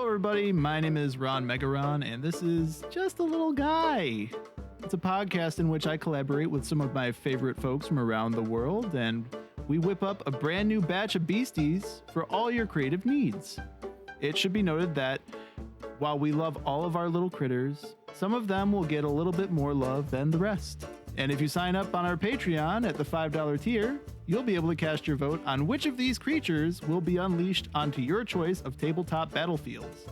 everybody. My name is Ron Megaron, and this is Just a Little Guy. It's a podcast in which I collaborate with some of my favorite folks from around the world, and we whip up a brand new batch of beasties for all your creative needs. It should be noted that while we love all of our little critters, some of them will get a little bit more love than the rest. And if you sign up on our Patreon at the $5 tier, you'll be able to cast your vote on which of these creatures will be unleashed onto your choice of tabletop battlefields.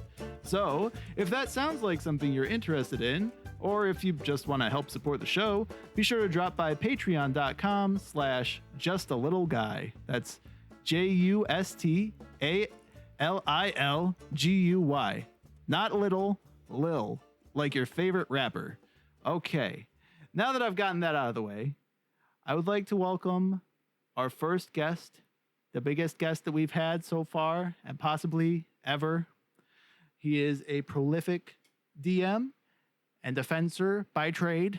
So, if that sounds like something you're interested in, or if you just want to help support the show, be sure to drop by patreon.com/justalittleguy. That's JUSTALILGUY. Not little, lil, like your favorite rapper. Okay, now that I've gotten that out of the way, I would like to welcome our first guest, the biggest guest that we've had so far, and possibly ever. He is a prolific DM and defensor by trade.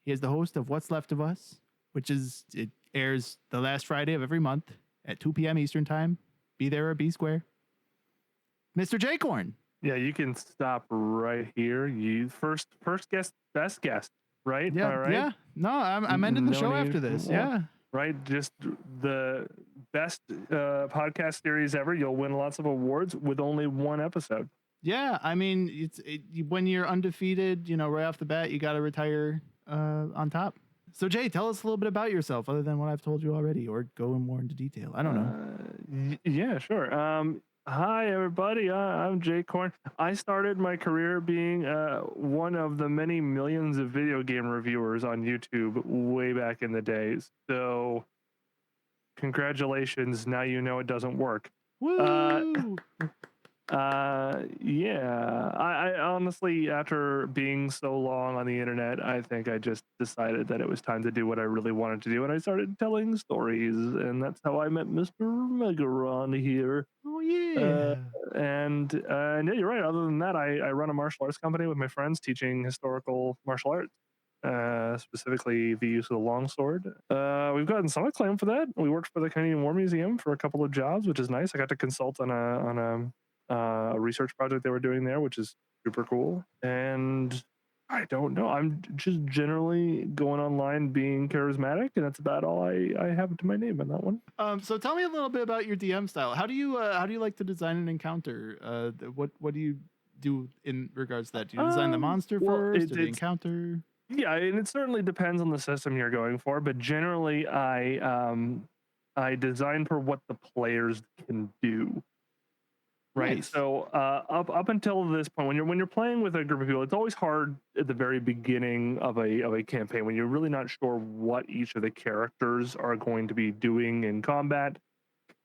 He is the host of What's Left of Us, it airs the last Friday of every month at 2 p.m. Eastern Time. Be there or be square. Mr. Jaycorn. Yeah, you can stop right here. You first guest, best guest, right? Yeah, all right. Yeah. No, I'm ending the show after this. More. Yeah. Right. Just the best podcast series ever. You'll win lots of awards with only one episode. Yeah, I mean, when you're undefeated, right off the bat, you got to retire on top. So, Jay, tell us a little bit about yourself, other than what I've told you already, or go more into detail. I don't know. Yeah, sure. Hi, everybody. I'm Jaycorn. I started my career being one of the many millions of video game reviewers on YouTube way back in the days. So, congratulations. Now you know it doesn't work. Woo! Yeah. I honestly, after being so long on the internet, I think I just decided that it was time to do what I really wanted to do, and I started telling stories, and that's how I met Mr. Megaron here. Oh yeah. And yeah, you're right. Other than that, I run a martial arts company with my friends teaching historical martial arts. Specifically the use of the longsword. We've gotten some acclaim for that. We worked for the Canadian War Museum for a couple of jobs, which is nice. I got to consult on a research project they were doing there, which is super cool. And I don't know. I'm just generally going online being charismatic, and that's about all I have to my name on that one. So tell me a little bit about your DM style. How do you like to design an encounter? What do you do in regards to that? Do you design the monster first or the encounter? Yeah, and it certainly depends on the system you're going for, but generally I design for what the players can do. Right. Nice. So up until this point, when you're playing with a group of people, it's always hard at the very beginning of a campaign when you're really not sure what each of the characters are going to be doing in combat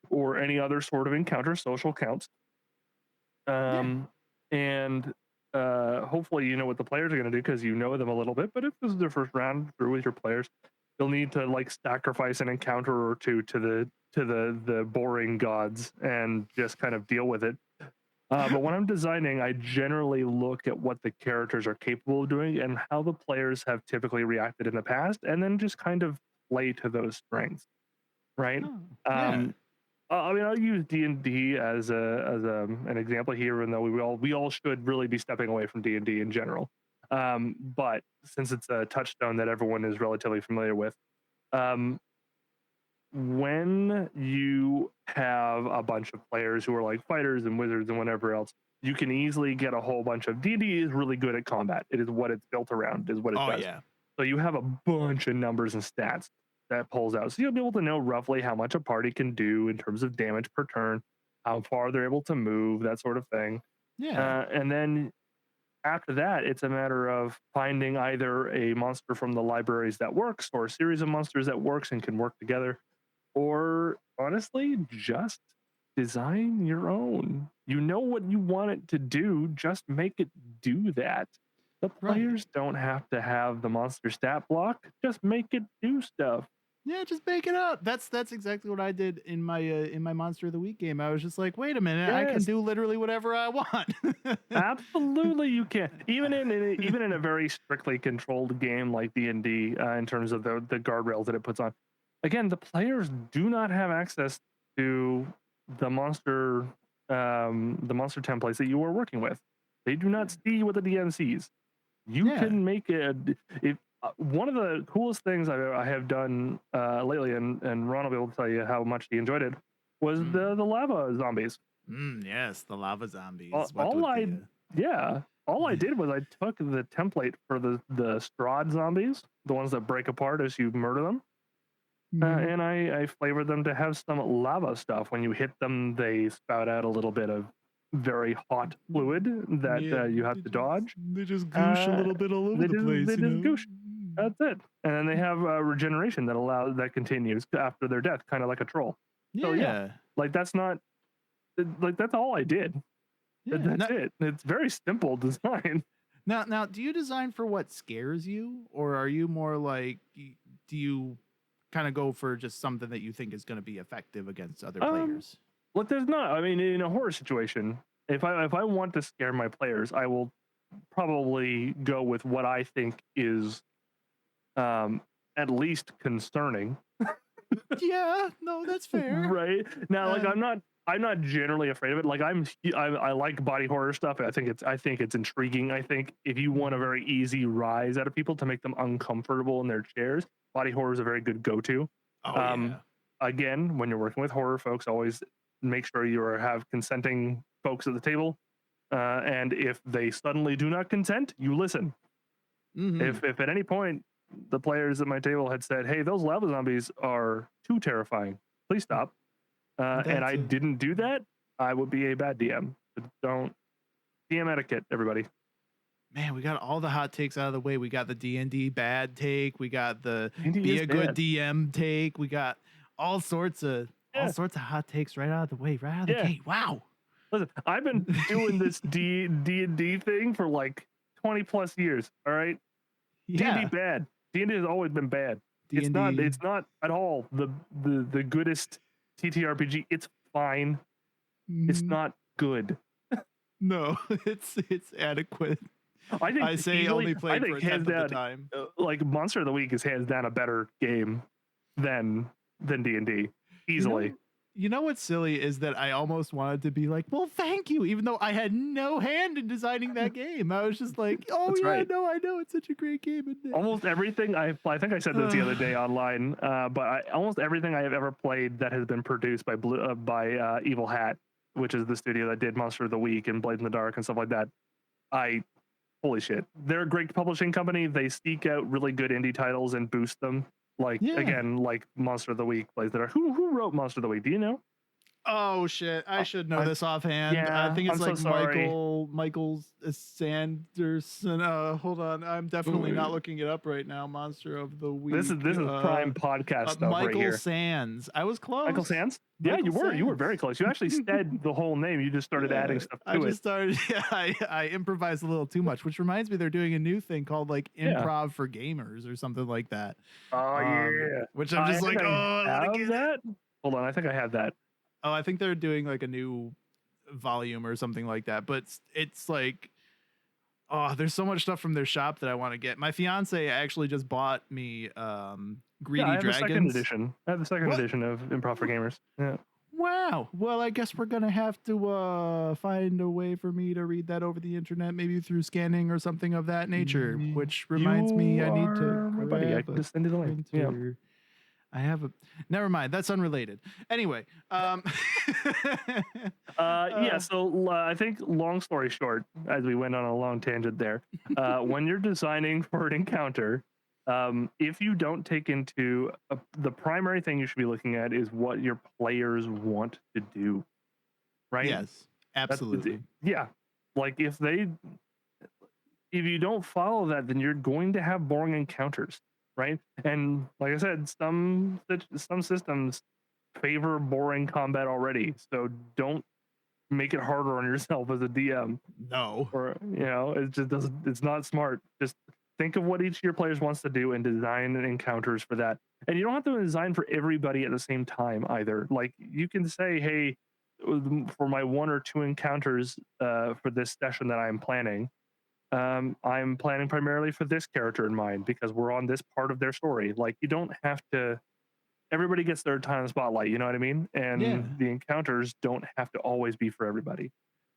or any other sort of encounter. Social counts. And hopefully you know what the players are going to do because you know them a little bit. But if this is their first round through with your players, you'll need to sacrifice an encounter or two to the boring gods and just kind of deal with it. But when I'm designing, I generally look at what the characters are capable of doing and how the players have typically reacted in the past, and then just kind of play to those strengths, right? I mean, I'll use D&D as an example here, even though we all should really be stepping away from D&D in general. But since it's a touchstone that everyone is relatively familiar with, when you have a bunch of players who are like fighters and wizards and whatever else, you can easily get a whole bunch of D&D is really good at combat. It is what it's built around, is what it does. Yeah. So you have a bunch of numbers and stats that pulls out. So you'll be able to know roughly how much a party can do in terms of damage per turn, how far they're able to move, that sort of thing. Yeah. And then after that, it's a matter of finding either a monster from the libraries that works or a series of monsters that works and can work together. Or honestly, just design your own. You know what you want it to do, just make it do that. The players don't have to have the monster stat block, just make it do stuff. Yeah, just make it up. That's exactly what I did in my Monster of the Week game. I was just like, wait a minute, I can do literally whatever I want. Absolutely, you can. Even in a very strictly controlled game like D&D, in terms of the guardrails that it puts on. Again, the players do not have access to the monster the monster templates that you are working with. They do not see what the DM sees. You can make it. One of the coolest things I have done lately, and Ron will be able to tell you how much he enjoyed it, was the lava zombies. Yes, the lava zombies. All I did was I took the template for the Strahd zombies, the ones that break apart as you murder them, and I flavored them to have some lava stuff. When you hit them, they spout out a little bit of very hot fluid that you have to dodge. They just goosh a little bit all over the place. They just goosh. That's it. And then they have regeneration that continues after their death, kind of like a troll. So yeah, like that's all I did. That's it. It's very simple design. Now, do you design for what scares you, or are you more like, do you kind of go for just something that you think is going to be effective against other players? Look, there's not. I mean, in a horror situation, if I want to scare my players, I will probably go with what I think is at least concerning. Yeah, no, that's fair. Right now, like I'm not generally afraid of it. Like I like body horror stuff. I think it's intriguing. I think if you want a very easy rise out of people to make them uncomfortable in their chairs, body horror is a very good go-to. Again, when you're working with horror folks, always make sure you have consenting folks at the table. And if they suddenly do not consent, you listen. If at any point the players at my table had said, "Hey, those lava zombies are too terrifying, please stop," and I didn't do that, I would be a bad DM. But don't DM etiquette, everybody. Man, we got all the hot takes out of the way. We got the D&D bad take. We got the be a good DM take. We got all sorts of hot takes right out of the way, right out of the gate. Wow. Listen, I've been doing this D&D thing for like 20 plus years. All right. D&D bad. D&D has always been bad. It's not at all the goodest TTRPG. It's fine. It's not good. No, it's adequate. I say only play for a tenth of the time. Like Monster of the Week is hands down a better game than D&D easily. You know what's silly is that I almost wanted to be like, well, thank you, even though I had no hand in designing that game. I was just like, oh I know it's such a great game. Almost everything I think I said this the other day online, but almost everything I have ever played that has been produced by Evil Hat, which is the studio that did Monster of the Week and Blade in the Dark and stuff like that. Holy shit, they're a great publishing company. They seek out really good indie titles and boost them. Again, like Monster of the Week, Blade in the Dark. Who wrote Monster of the Week? Do you know? Oh shit! I should know this offhand. Yeah, I think it's Michael Sanderson. Hold on, I'm definitely not looking it up right now. Monster of the Week. This is prime podcast stuff right here. Michael Sands. I was close. Michael Sands. Yeah, you were very close. You actually said the whole name. You just started adding stuff to it. I just started. Yeah, I improvised a little too much, which reminds me they're doing a new thing called like improv for gamers or something like that. Oh yeah. Which I'm just like, I have that. Hold on, I think I have that. Oh, I think they're doing like a new volume or something like that. But it's like, there's so much stuff from their shop that I want to get. My fiance actually just bought me Greedy Dragons. I have the second edition of Improv for Gamers. Yeah. Wow. Well, I guess we're gonna have to find a way for me to read that over the internet, maybe through scanning or something of that nature. Which reminds me, I need to. Buddy, I can just send you the link. Yeah. I have a. Never mind. That's unrelated. Anyway. So I think, long story short, as we went on a long tangent there, when you're designing for an encounter, if you don't take into the primary thing you should be looking at is what your players want to do, right? Yes, absolutely. Like if you don't follow that, then you're going to have boring encounters. Right, and like I said, some systems favor boring combat already, so don't make it harder on yourself as a DM. No, or it just doesn't. It's not smart. Just think of what each of your players wants to do and design encounters for that. And you don't have to design for everybody at the same time either. Like you can say, hey, for my 1 or 2 encounters for this session that I'm planning. I'm planning primarily for this character in mind because we're on this part of their story. Like you don't have to everybody gets their time in the spotlight, you know what I mean? And Yeah. the encounters don't have to always be for everybody.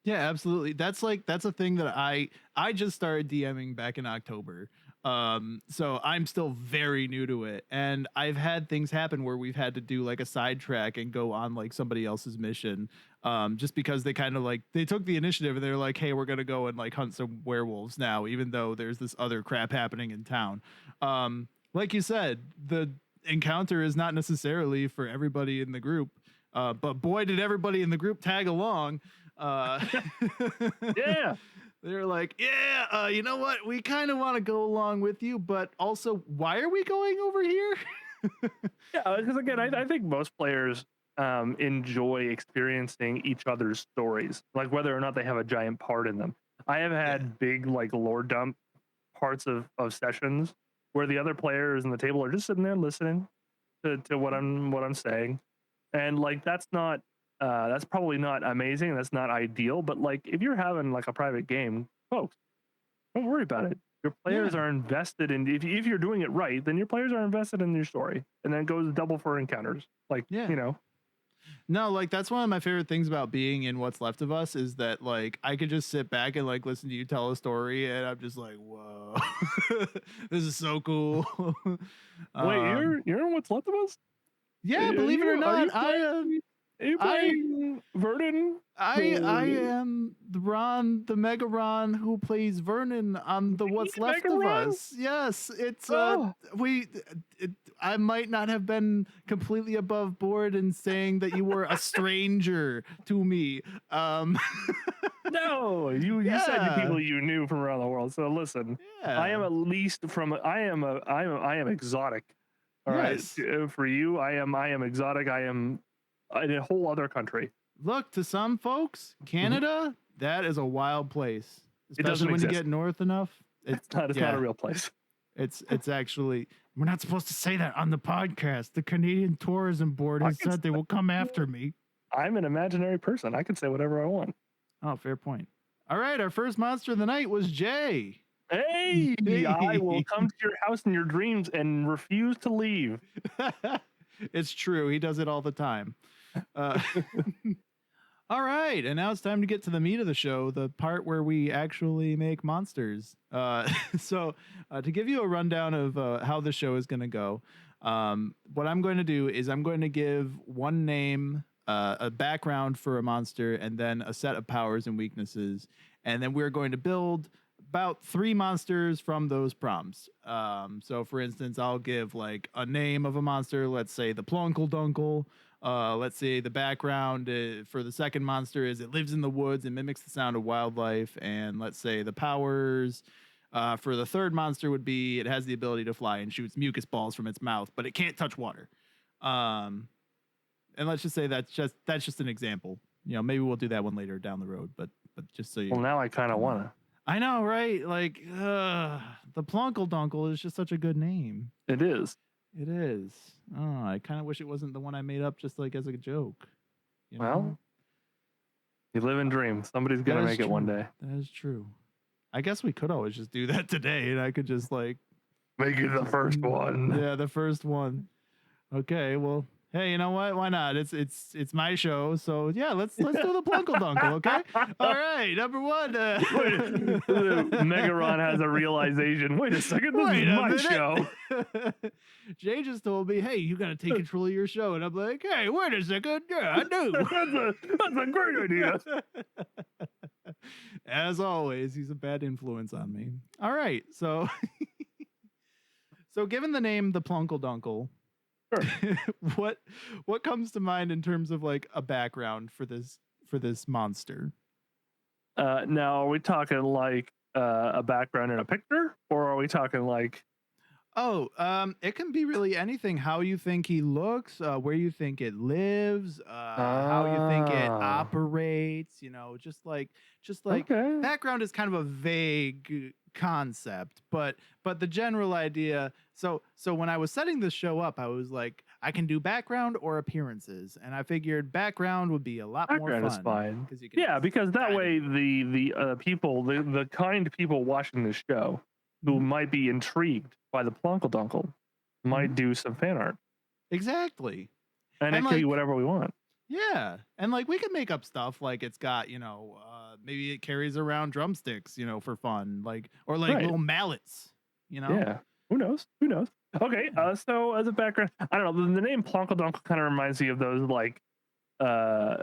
Yeah, absolutely. That's a thing that I just started DMing back in October. So I'm still very new to it, and I've had things happen where we've had to do like a sidetrack and go on like somebody else's mission, just because they kind of like they took the initiative and they're like, hey, we're gonna go and like hunt some werewolves now, even though there's this other crap happening in town. Like you said, the encounter is not necessarily for everybody in the group, but boy, did everybody in the group tag along. Uh, Yeah. they're like, yeah, you know what? We kind of want to go along with you, but also, why are we going over here? Yeah, because again, I think most players enjoy experiencing each other's stories, like whether or not they have a giant part in them. I have had big like lore dump parts of sessions where the other players in the table are just sitting there listening to what I'm saying, and like that's probably not amazing, that's not ideal, but like if you're having like a private game, folks, don't worry about it. Your players are invested in, if you're doing it right, then your players are invested in your story, and then it goes double for encounters. Like, you know. No, like that's one of my favorite things about being in What's Left of Us is that like I could just sit back and like listen to you tell a story, and I'm just like, whoa, this is so cool. Wait, you're in What's Left of Us? Yeah, believe it or not, are you playing Vernon? I am the Ron, the Mega Ron, who plays Vernon on the What's Left of Us. Yes, it's I might not have been completely above board in saying that you were a stranger to me. No, you said to people you knew from around the world. So listen, I am at least I am exotic. All right, for you, I am exotic. I am in a whole other country. Look, to some folks, Canada, that is a wild place. Especially when you get north enough. It's not a real place. It's actually, we're not supposed to say that on the podcast. The Canadian Tourism Board has said they will come after me. I'm an imaginary person. I can say whatever I want. Oh, fair point. All right, our first monster of the night was Jay. Hey, I will come to your house in your dreams and refuse to leave. It's true. He does it all the time. All right, and now it's time to get to the meat of the show, the part where we actually make monsters. So to give you a rundown of how the show is going to go, what I'm going to do is I'm going to give one name, a background for a monster, and then a set of powers and weaknesses. And then we're going to build about 3 monsters from those prompts. So for instance, I'll give like a name of a monster, let's say the Plunkeldunkel. Let's say the background for the second monster is it lives in the woods and mimics the sound of wildlife. And let's say the powers for the third monster would be it has the ability to fly and shoots mucus balls from its mouth, but it can't touch water. And let's just say that's just an example. You know, maybe we'll do that one later down the road, but just so you. Well, now I kind of want to. I know, right? Like the Plunkeldunkel is just such a good name. It is. It is. Oh, I kind of wish it wasn't the one I made up just like as a joke. You know? Well, you live and dream. Somebody's going to make it one day. That is true. I guess we could always just do that today, and I could just like make it the first one. Yeah, the first one. Okay, well, hey, you know what? Why not? It's my show, so yeah, let's do the Plunkeldunkel, okay? All right, number 1. Megaron has a realization. Wait a second, this is my show. Jay just told me, hey, you gotta take control of your show, and I'm like, hey, wait a second, yeah, I do. that's a great idea. As always, he's a bad influence on me. All right, so given the name the Plunkeldunkel. Sure. What comes to mind in terms of like a background for this monster? Now, are we talking like a background in a picture, or are we talking like? Oh, it can be really anything. How you think he looks, where you think it lives, how you think it operates. You know, just like okay. Background is kind of a vague concept, but the general idea. So when I was setting this show up, I was like, I can do background or appearances, and I figured background would be a lot more fun. Is fine. Because that way the people, the kind people watching this show who might be intrigued by the Plunkeldunkel might do some fan art. Exactly. and it And can be like, whatever we want. yeah. And like we can make up stuff like it's got, maybe it carries around drumsticks, for fun, like or like Right. little mallets, you know? Yeah. Who knows? Who knows? Okay. Yeah. So as a background, I don't know. The name Plunkeldunkel kind of reminds me of those like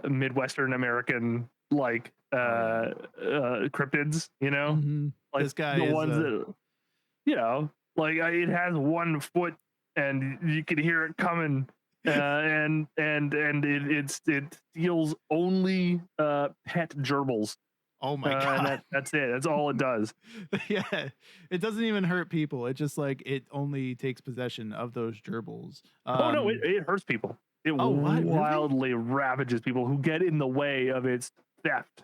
Midwestern American like Oh cryptids. yeah. Hmm. Like This guy the is ones that like it has 1 foot and you can hear it coming. It steals only pet gerbils. oh my And god. that's it. That's all it does. Yeah. It doesn't even hurt people. It just like it only takes possession of those gerbils. Oh no, it hurts people. It Oh what? Really? wildly ravages people who get in the way of its theft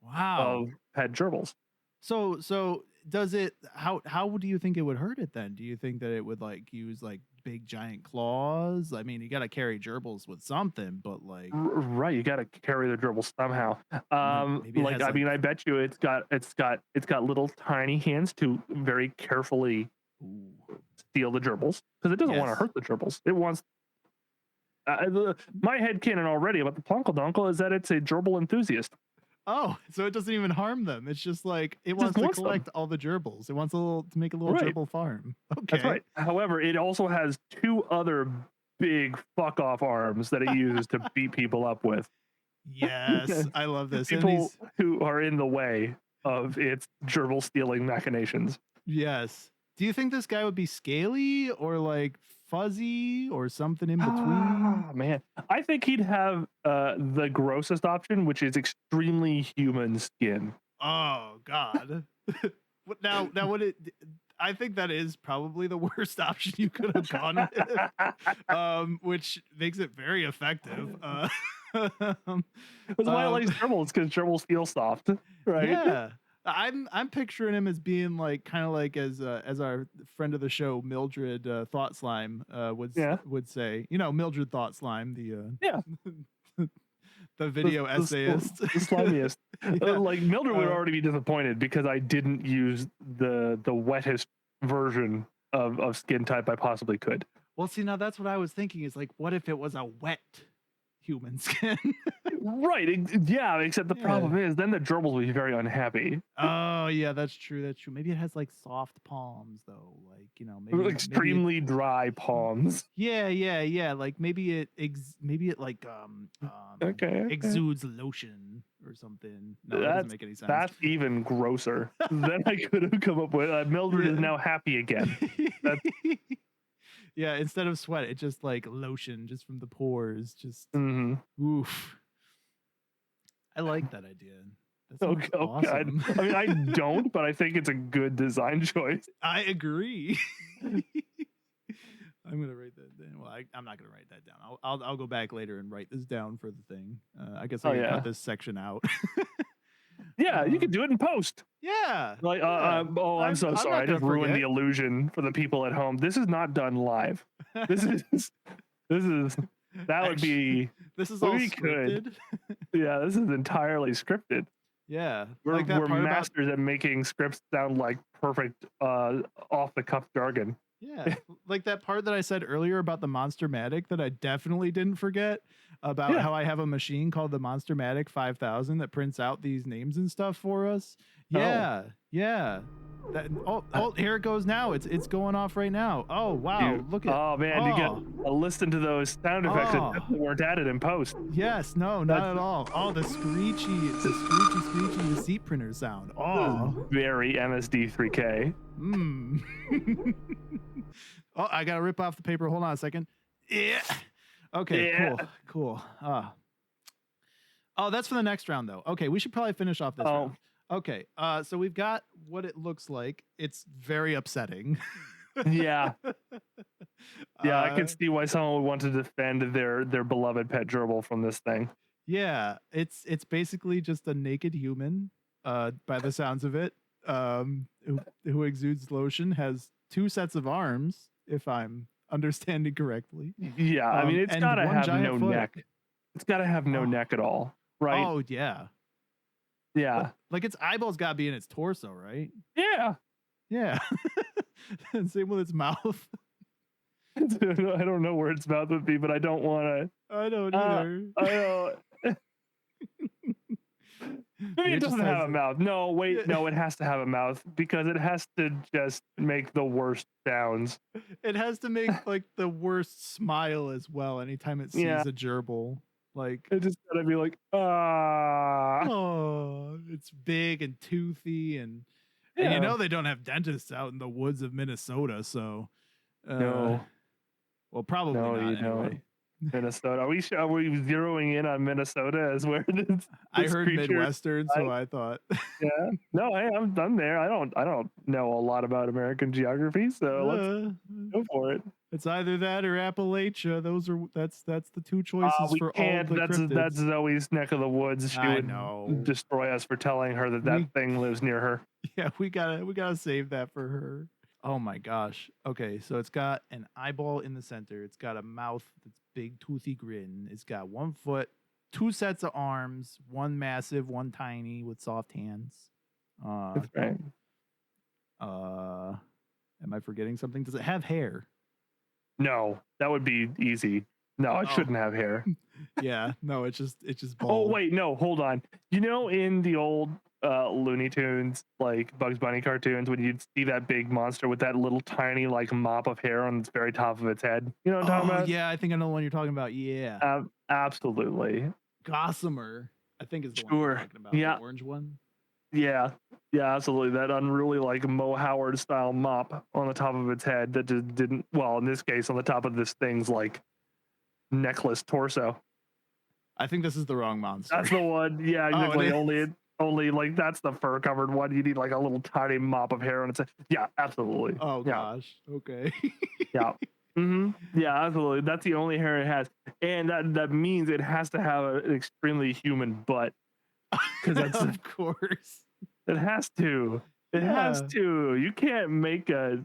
Wow. of pet gerbils. So does it how do you think it would hurt it then? Do you think that it would like use like big giant claws? I mean, you got to carry gerbils with something, but like Right, you got to carry the gerbils somehow. maybe it Like has I like mean, I bet you it's got little tiny hands to very carefully ooh, steal the gerbils because it doesn't want to yes. hurt the gerbils. It wants. My headcanon already about the Plunkeldunkel is that it's a gerbil enthusiast. Oh, so it doesn't even harm them. It's just like it wants Just to wants them. collect all the gerbils. It wants to make a little Right. gerbil farm. Okay. That's right. However, it also has 2 other big fuck off arms that it uses to beat people up with. Yes, I love this. And People who are in the way of its gerbil stealing machinations. yes. Do you think this guy would be scaly or like fuzzy or something in between? Ah, man. I think he'd have the grossest option, which is extremely human skin. Oh God. Now would it? I think that is probably the worst option you could have gone with, which makes it very effective. That's why I like gerbils, because gerbils feel soft, right? Yeah, I'm picturing him as being like kind of like as our friend of the show Mildred Thought Slime would say. Mildred Thought Slime, Yeah. the video essayist, the slimiest. Yeah. Like Mildred would already be disappointed because I didn't use the wettest version of skin type I possibly could. Well, see, now that's what I was thinking is like, what if it was a wet human skin? Right. Yeah, except the problem is then the gerbils will be very unhappy. Oh, yeah, that's true. That's true. Maybe it has like soft palms though. Like, maybe Extremely dry palms. Yeah. Like maybe it like Okay. exudes lotion or something. No, that doesn't make any sense. That's even grosser than I could have come up with. Mildred is now happy again. Yeah, instead of sweat, it just like lotion just from the pores. Just oof. I like that idea. That awesome. God. I mean, I don't, but I think it's a good design choice. I agree. I'm gonna write that down. Well, I'm not gonna write that down. I'll go back later and write this down for the thing. I guess I can cut this section out. Yeah, you can do it in post. Yeah. Like, I'm so sorry. I just ruined the illusion for the people at home. This is not done live. This is that would be. This is all scripted. Yeah, this is entirely scripted. Yeah, we're masters at making scripts sound like perfect off the cuff jargon. Yeah, like that part that I said earlier about the Monstermatic that I definitely didn't forget about how I have a machine called the Monstermatic 5000 that prints out these names and stuff for us. Yeah. That, here it goes now. It's going off right now. Oh wow, look at. Oh man, you got listen to those sound effects that definitely weren't added in post. Yes, no, not at all. Oh, the screechy receipt printer sound. Oh, very MSD3K. Oh, I gotta rip off the paper. Hold on a second. Yeah. Okay. Cool. Oh, that's for the next round though. Okay, we should probably finish off this round. Okay, so we've got what it looks like. It's very upsetting. Yeah, I can see why someone would want to defend their beloved pet gerbil from this thing. Yeah, it's basically just a naked human, by the sounds of it, who exudes lotion, has 2 sets of arms, if I'm understanding correctly. Yeah, I mean it's gotta have no neck. It's gotta have no neck at all, right? Oh yeah. Yeah. Like its eyeballs gotta be in its torso, right? Yeah. Yeah. And same with its mouth. I don't know where its mouth would be, but I don't want to. I don't either. I don't. Maybe it doesn't have a mouth. No, wait, Yeah. no, it has to have a mouth because it has to just make the worst sounds. It has to make like the worst smile as well anytime it sees a gerbil. Like it just gotta be like, ah. Oh, it's big and toothy and you know they don't have dentists out in the woods of Minnesota, so no. Well, probably not anyway. Minnesota. Are we zeroing in on Minnesota as where this I heard creature, Midwestern, so I thought. Yeah. No, hey, I'm there. I don't know a lot about American geography, so let's go for it. It's either that or Appalachia. That's the two choices we for can't. all the cryptids. That's Zoe's neck of the woods. She would destroy us for telling her that thing lives near her. Yeah, we gotta save that for her. Oh my gosh. Okay, so it's got an eyeball in the center. It's got a mouth that's big, toothy grin. It's got 1 foot, 2 sets of arms, one massive, one tiny with soft hands. That's right. Am I forgetting something? Does it have hair? No, that would be easy. No, it shouldn't have hair. Yeah, no, it's just bald. Oh wait, no, hold on. You know, in the old Looney Tunes, like Bugs Bunny cartoons, when you'd see that big monster with that little tiny like mop of hair on the very top of its head. You know what I'm talking about? Yeah, I think I know the one you're talking about. Yeah. Absolutely. Gossamer, I think is the one you're talking about. Yeah. The orange one. Yeah, absolutely. That unruly like Mo Howard style mop on the top of its head that just didn't. Well, in this case, on the top of this thing's like necklace torso. I think this is the wrong monster. That's the one. Yeah, exactly. Only like that's the fur covered one. You need like a little tiny mop of hair on its head. Yeah, absolutely. Oh gosh. Okay. Yeah. Yeah, absolutely. That's the only hair it has, and that means it has to have an extremely human butt. Because that's of course. It has to. It has to. You can't make a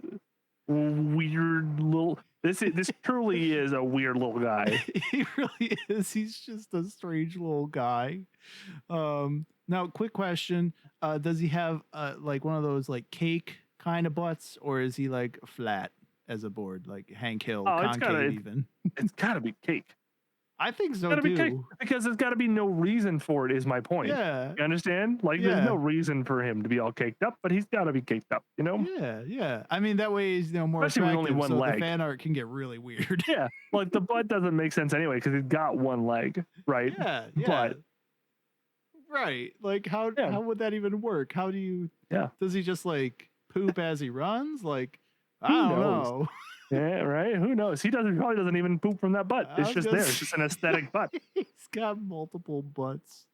weird little. This truly is a weird little guy. He really is. He's just a strange little guy. Now, quick question: does he have like one of those like cake kind of butts, or is he like flat as a board, like Hank Hill, concave even? It's gotta be cake. I think so too. Because there's got to be no reason for it. Is my point. Yeah. You understand? Like, there's no reason for him to be all caked up, but he's got to be caked up. You know? Yeah. I mean, that way he's more especially attractive. With only one leg. The fan art can get really weird. Yeah, like the butt doesn't make sense anyway because he's got one leg, right? Yeah. But right, like how would that even work? How do you? Yeah. Does he just like poop as he runs? Like I don't know. Yeah, right. Who knows? He probably doesn't even poop from that butt. It's just there. It's just an aesthetic butt. He's got multiple butts,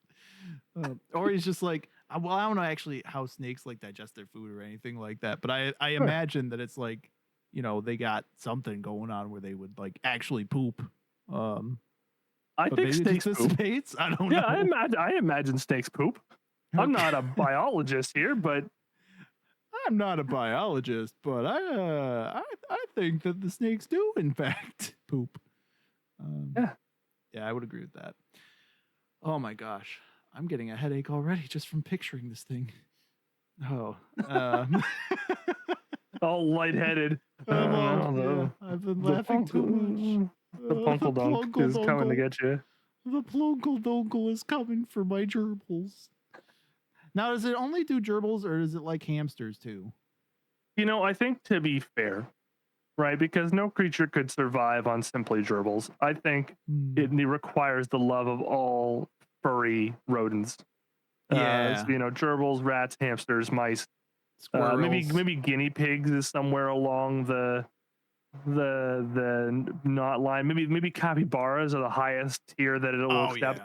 or he's just like. Well, I don't know actually how snakes like digest their food or anything like that, but I imagine that it's like, they got something going on where they would like actually poop. I think snakes poop. I don't know. I imagine snakes poop. Okay. I'm not a biologist here, but. I'm not a biologist, but I think that the snakes do in fact poop. Yeah, I would agree with that. Oh my gosh, I'm getting a headache already just from picturing this thing. Oh, all lightheaded. I've been laughing too much. The Plunkeldunkel is coming to get you. The Plunkeldunkel is coming for my gerbils. Now, does it only do gerbils, or is it like hamsters too? I think to be fair, right, because no creature could survive on simply gerbils. I think it requires the love of all furry rodents. Yeah. Gerbils, rats, hamsters, mice. Maybe guinea pigs is somewhere along the knot line. Maybe capybaras are the highest tier that it'll accept.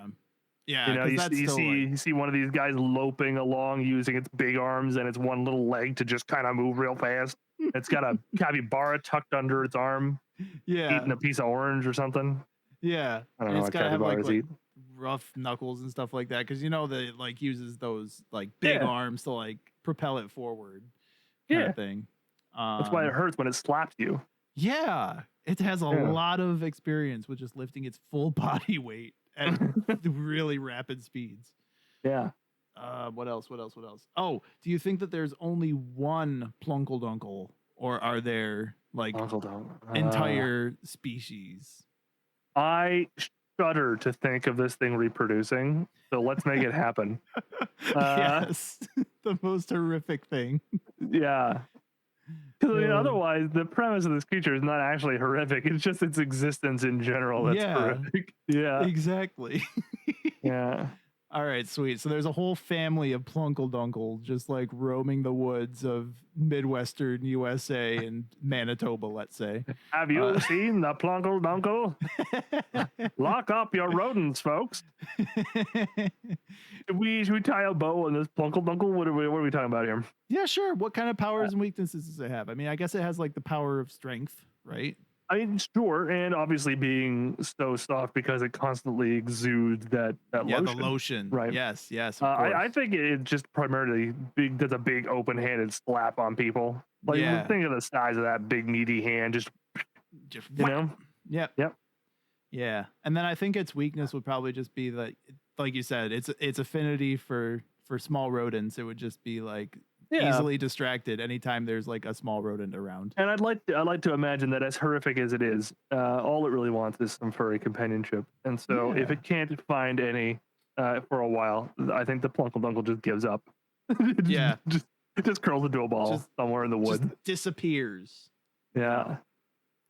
Yeah, you see one of these guys loping along using its big arms and its one little leg to just kind of move real fast. It's got a capybara tucked under its arm, eating a piece of orange or something. Yeah, I don't know what capybaras eat. Rough knuckles and stuff like that, because that it like uses those like big arms to like propel it forward. Kind of thing. That's why it hurts when it slaps you. Yeah, it has a lot of experience with just lifting its full body weight at really rapid speeds. Yeah. What else? Oh, do you think that there's only one Plunkeldunkel, or are there like Plunkeldunkel. entire species. I shudder to think of this thing reproducing. So let's make it happen. Yes, the most horrific thing. Yeah. Because otherwise, the premise of this creature is not actually horrific. It's just its existence in general that's horrific. Yeah. Exactly. Yeah. All right, sweet. So there's a whole family of Plunkeldunkel just like roaming the woods of Midwestern USA and Manitoba, let's say. Have you seen the Plunkeldunkel? Lock up your rodents, folks. Should we tie a bow on this Plunkeldunkel? What are we talking about here? Yeah, sure. What kind of powers and weaknesses does it have? I mean, I guess it has like the power of strength, right? I mean, sure, and obviously being so soft because it constantly exudes that lotion. The lotion. Right. Yes, of course. I think it just primarily does a big open-handed slap on people. Like, think of the size of that big meaty hand, just you know? Yep. Yeah, and then I think its weakness would probably just be that, like you said, its affinity for small rodents. It would just be like easily distracted anytime there's like a small rodent around. And I'd like to imagine that as horrific as it is, all it really wants is some furry companionship. And so if it can't find any for a while, I think the Plunkeldunkel just gives up. It just curls into a ball somewhere in the woods. Just disappears. Yeah.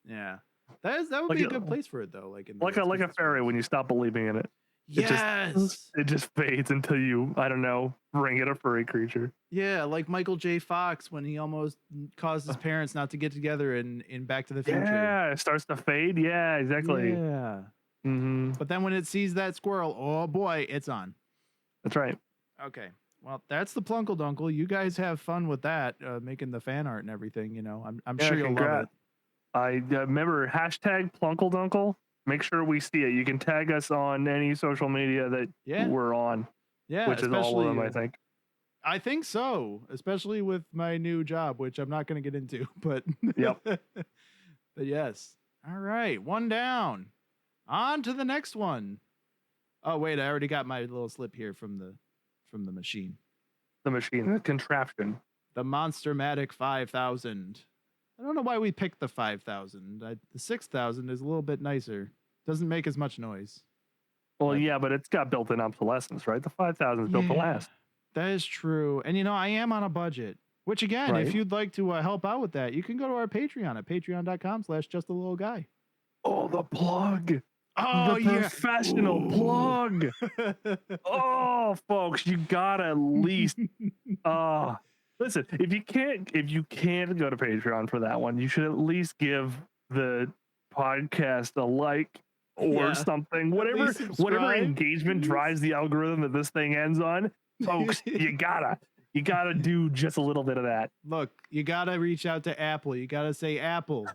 Yeah. That would be a good place for it though. Like a fairy when you stop believing in it. Yes. It just fades until you, I don't know, bring it a furry creature. Yeah, like Michael J. Fox when he almost caused his parents not to get together in Back to the Future. Yeah, it starts to fade. Yeah, exactly. Yeah. Mm-hmm. But then when it sees that squirrel, oh boy, it's on. That's right. Okay. Well, that's the Plunkeldunkel. You guys have fun with that, making the fan art and everything. You know, I'm sure you'll love it. I remember hashtag Plunkeldunkel. Make sure we see it. You can tag us on any social media that we're on. Yeah, which is all of them, I think. I think so, especially with my new job, which I'm not going to get into. But but yes. All right, one down. On to the next one. Oh wait, I already got my little slip here from the machine. The contraption. The Monstermatic 5000. I don't know why we picked the 5000. The 6000 is a little bit nicer. Doesn't make as much noise. Well, yeah, but it's got built-in obsolescence, right? The 5000 is built to last. That is true. And I am on a budget. Which again, if you'd like to help out with that, you can go to our Patreon at patreon.com/justalittleguy. Oh, the plug. Oh, the professional plug. Oh, folks, you gotta at least listen, if you can't go to Patreon for that one, you should at least give the podcast a like or something. Whatever engagement drives the algorithm that this thing ends on, folks, you gotta do just a little bit of that. Look, you gotta reach out to Apple. You gotta say, Apple,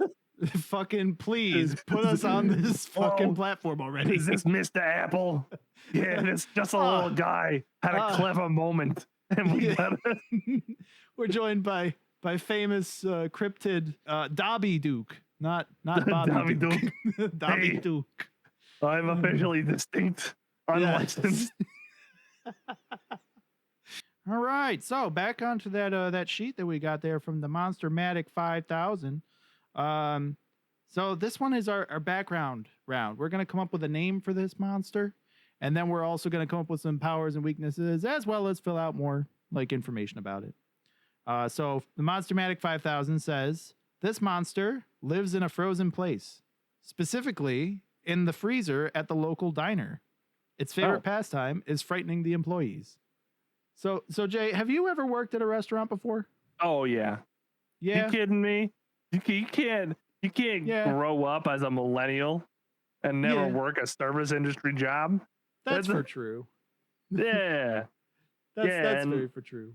fucking please put us on this fucking platform already. Is this Mr. Apple? Yeah, this just a little guy had a clever moment. And we're joined by famous cryptid Dobby Duke, not Bobby Duke. Dobby Duke. I'm officially distinct, unlicensed. All right, so back onto that sheet that we got there from the Monstermatic 5000. So this one is our background round. We're gonna come up with a name for this monster. And then we're also going to come up with some powers and weaknesses, as well as fill out more information about it. So the Monstermatic 5000 says, this monster lives in a frozen place, specifically in the freezer at the local diner. Its favorite pastime is frightening the employees. So Jay, have you ever worked at a restaurant before? Oh, yeah. Yeah. You kidding me? You can't grow up as a millennial and never work a service industry job. That's for true. Yeah. That's very for true.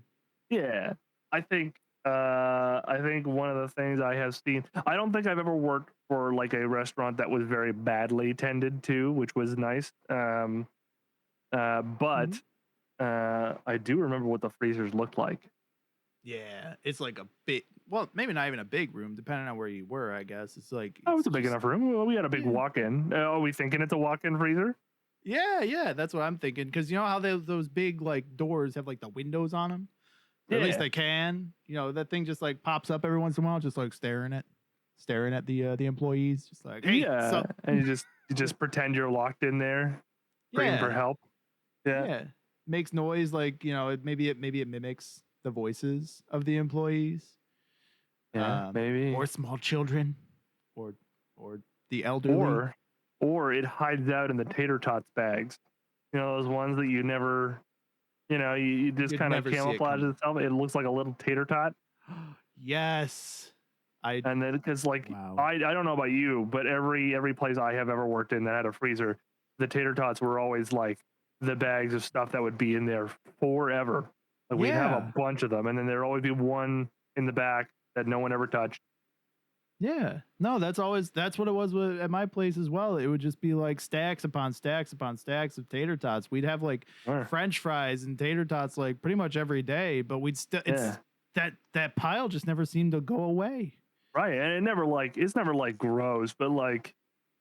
Yeah. I think one of the things I have seen, I don't think I've ever worked for like a restaurant that was very badly tended to, which was nice. But I do remember what the freezers looked like. Yeah, it's like a big, well, maybe not even a big room, depending on where you were, I guess. It's like... Oh, it was a big enough room. We had a big walk-in. Are we thinking it's a walk-in freezer? Yeah, that's what I'm thinking. Because you know how those big like doors have like the windows on them? Or at least they can. You know, that thing just like pops up every once in a while, just like staring at. staring at the employees, just like, hey, Yeah, sup? and you just pretend you're locked in there, scream for Yeah, help. Yeah, yeah. Makes noise like maybe it mimics the voices of the employees, yeah, maybe. or small children, or or the elderly. Or it hides out in the tater tots bags. You know, those ones that you never, you just You'd kind of never see it camouflage coming. itself. It looks like a little tater tot. Yes, And then because wow. I don't know about you, but every place I have ever worked in that had a freezer, the tater tots were always like the bags of stuff that would be in there forever. Like we'd have a Yeah. bunch of them, and then there'd always be one in the back that no one ever touched. Yeah. No, that's what it was at my place as well. It would just be like stacks upon stacks upon stacks of tater tots. We'd have like Sure. French fries and tater tots like pretty much every day, but we'd still that pile just never seemed to go away. Right, and it's never like gross, but like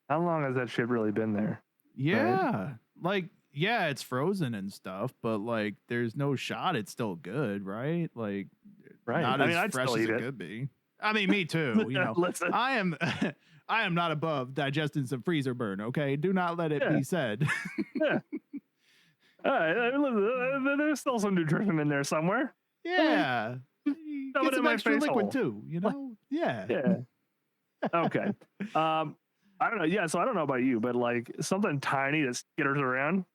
how long has that shit really been there? Yeah. Right? Like, yeah, it's frozen and stuff, but like there's no shot it's still good, right? Like not as I'd fresh still as eat it it. could be. I mean, me too. Listen. I am not above digesting some freezer burn. Okay, do not let it be said. Yeah. There's still some nutrition in there somewhere. Yeah, get some extra liquid too. Yeah. Yeah. Okay. I don't know. Yeah. So I don't know about you, but like something tiny that skitters around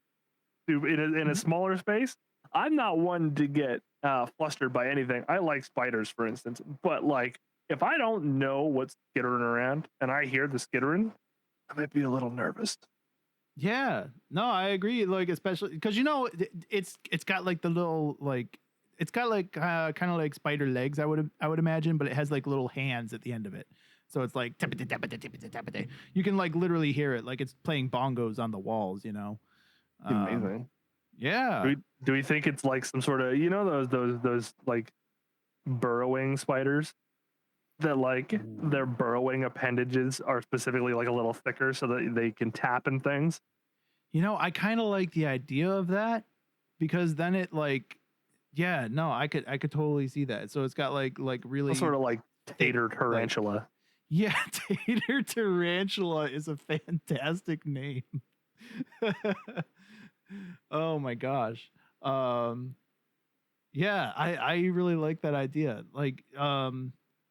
in a smaller space. I'm not one to get flustered by anything. I like spiders, for instance, but like if I don't know what's skittering around and I hear the skittering, I might be a little nervous. Yeah, no, I agree. Like, especially because it's got like the little like it's got like kind of like spider legs. I would imagine, but it has like little hands at the end of it. So it's like you can like literally hear it like it's playing bongos on the walls. Amazing. Yeah. Do we think it's like some sort of those like burrowing spiders that like their burrowing appendages are specifically like a little thicker so that they can tap and things? I kind of like the idea of that because then it like, yeah, no, I could totally see that. So it's got like really Some sort of like Tater Tarantula. Like, yeah, Tater Tarantula is a fantastic name. Oh my gosh. Yeah, I really like that idea. Like,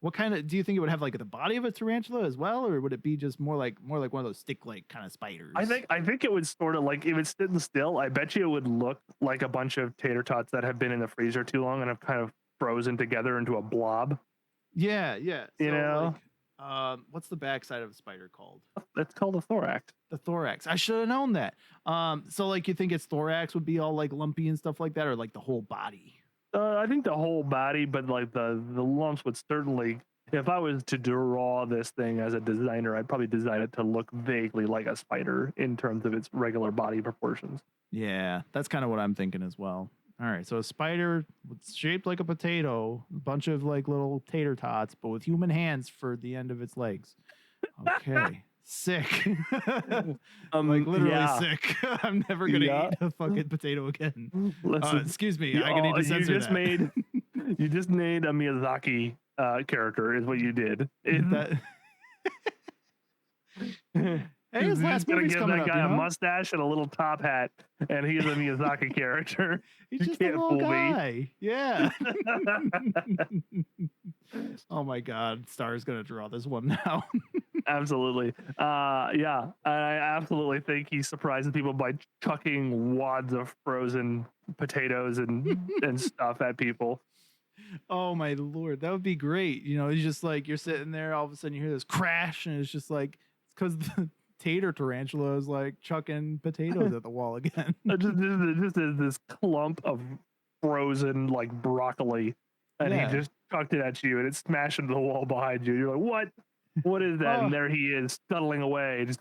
what kind of do you think it would have like the body of a tarantula as well, or would it be just more like one of those stick like kind of spiders? I think it would sort of like if it's sitting still, I bet you it would look like a bunch of tater tots that have been in the freezer too long and have kind of frozen together into a blob. Yeah, yeah. So like, what's the backside of a spider called? It's called a thorax. The thorax. I should have known that. So like you think its thorax would be all like lumpy and stuff like that, or like the whole body? I think the whole body, but like the lumps would certainly. If I was to draw this thing as a designer, I'd probably design it to look vaguely like a spider in terms of its regular body proportions. Yeah, that's kind of what I'm thinking as well. All right, so a spider shaped like a potato, a bunch of like little tater tots, but with human hands for the end of its legs. Okay. Sick. Like literally sick. I'm never gonna eat a fucking potato again. Excuse me. I need to censor that. You just made a Miyazaki character, is what you did. Hey, his last movie's coming up. That guy a mustache and a little top hat, and he's a Miyazaki character. He's just a little guy. Yeah. Oh my God, Star's gonna draw this one now. Absolutely. Yeah, I absolutely think he surprises people by chucking wads of frozen potatoes and stuff at people. Oh my Lord, that would be great. It's just like you're sitting there, all of a sudden you hear this crash, and it's just like it's because the Tater Tarantula is like chucking potatoes at the wall again. Just this clump of frozen like broccoli, and he just chucked it at you, and it smashed into the wall behind you. You're like, what? What is that? And there he is, scuttling away, just